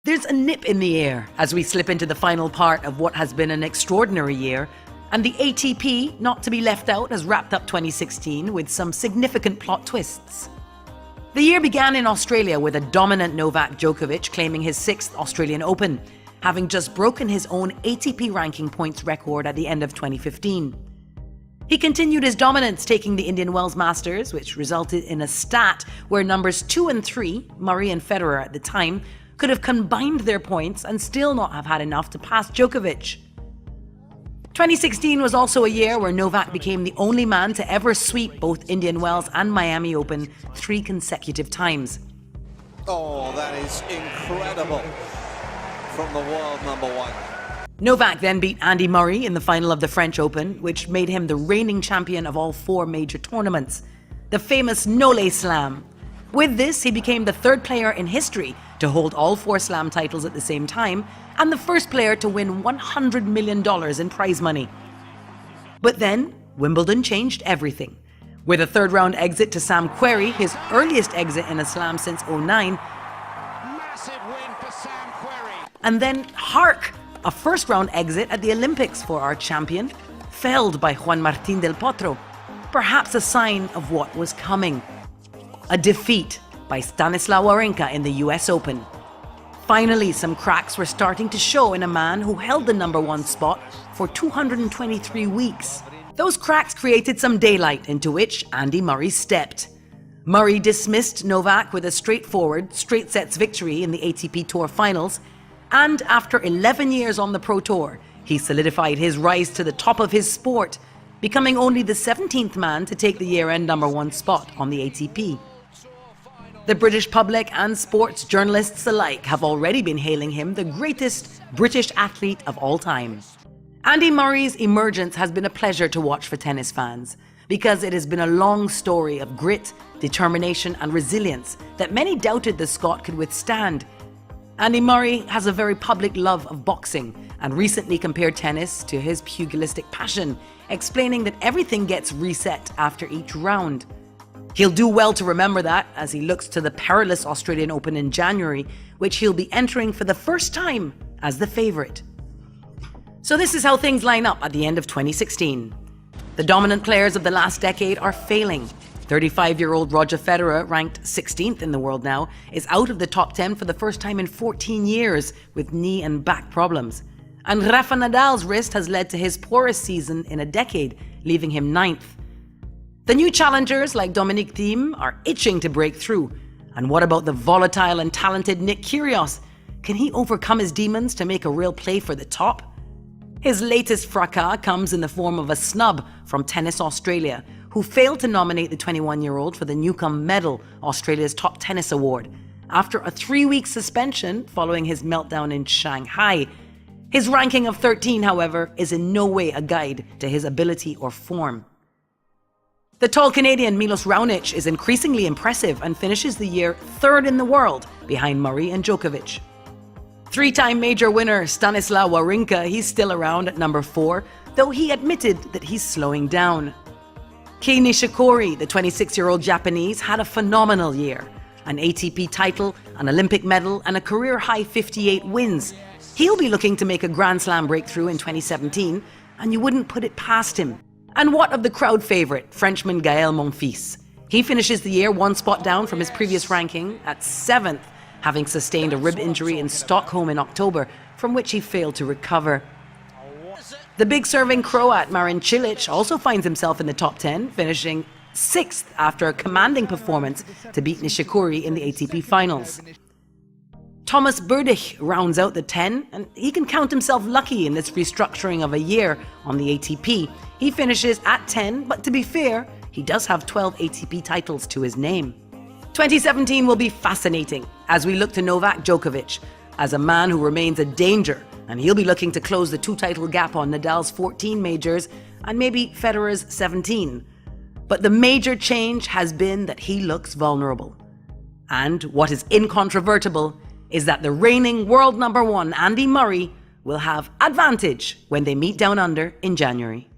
There's a nip in the air as we slip into the final part of what has been an extraordinary year, and the ATP, not to be left out, has wrapped up 2016 with some significant plot twists. The year began in Australia with a dominant Novak Djokovic claiming his 6th Australian Open, having just broken his own ATP ranking points record at the end of 2015. He continued his dominance, taking the Indian Wells Masters, which resulted in a stat where numbers 2 and 3, Murray and Federer at the time, could have combined their points and still not have had enough to pass Djokovic. 2016 was also a year where Novak became the only man to ever sweep both Indian Wells and Miami Open 3 consecutive times. Oh, that is incredible from the world number 1. Novak then beat Andy Murray in the final of the French Open, which made him the reigning champion of all 4 major tournaments, the famous Nole Slam. With this, he became the 3rd player in history to hold all 4 Slam titles at the same time, and the 1st player to win $100 million in prize money. But then, Wimbledon changed everything. With a 3rd round exit to Sam Querrey, his earliest exit in a Slam since '09. Massive win for Sam Querrey. And then, hark! A 1st round exit at the Olympics for our champion, felled by Juan Martín del Potro. Perhaps a sign of what was coming. A defeat by Stanislaw Wawrinka in the US Open. Finally, some cracks were starting to show in a man who held the number 1 spot for 223 weeks. Those cracks created some daylight into which Andy Murray stepped. Murray dismissed Novak with a straightforward, straight sets victory in the ATP Tour Finals, and after 11 years on the Pro Tour, he solidified his rise to the top of his sport, becoming only the 17th man to take the year-end number 1 spot on the ATP. The British public and sports journalists alike have already been hailing him the greatest British athlete of all time. Andy Murray's emergence has been a pleasure to watch for tennis fans, because it has been a long story of grit, determination and resilience that many doubted the Scot could withstand. Andy Murray has a very public love of boxing and recently compared tennis to his pugilistic passion, explaining that everything gets reset after each round. He'll do well to remember that as he looks to the perilous Australian Open in January, which he'll be entering for the first time as the favourite. So this is how things line up at the end of 2016. The dominant players of the last decade are failing. 35-year-old Roger Federer, ranked 16th in the world now, is out of the top 10 for the first time in 14 years with knee and back problems. And Rafa Nadal's wrist has led to his poorest season in a decade, leaving him 9th. The new challengers like Dominic Thiem are itching to break through. And what about the volatile and talented Nick Kyrgios? Can he overcome his demons to make a real play for the top? His latest fracas comes in the form of a snub from Tennis Australia, who failed to nominate the 21-year-old for the Newcombe Medal, Australia's top tennis award, after a 3-week suspension following his meltdown in Shanghai. His ranking of 13, however, is in no way a guide to his ability or form. The tall Canadian Milos Raonic is increasingly impressive and finishes the year 3rd in the world behind Murray and Djokovic. 3-time major winner Stanislaw Wawrinka, he's still around at number 4, though he admitted that he's slowing down. Kei Nishikori, the 26-year-old Japanese, had a phenomenal year. An ATP title, an Olympic medal, and a career-high 58 wins. He'll be looking to make a Grand Slam breakthrough in 2017, and you wouldn't put it past him. And what of the crowd favourite, Frenchman Gaël Monfils? He finishes the year 1 spot down from his previous ranking at 7th, having sustained a rib injury in Stockholm in October, from which he failed to recover. The big serving Croat Marin Cilic also finds himself in the top 10, finishing 6th after a commanding performance to beat Nishikori in the ATP finals. Thomas Berdych rounds out the 10, and he can count himself lucky in this restructuring of a year on the ATP. He finishes at 10, but to be fair, he does have 12 ATP titles to his name. 2017 will be fascinating as we look to Novak Djokovic as a man who remains a danger, and he'll be looking to close the 2-title gap on Nadal's 14 majors and maybe Federer's 17. But the major change has been that he looks vulnerable. And what is incontrovertible is that the reigning world number 1 Andy Murray will have advantage when they meet down under in January.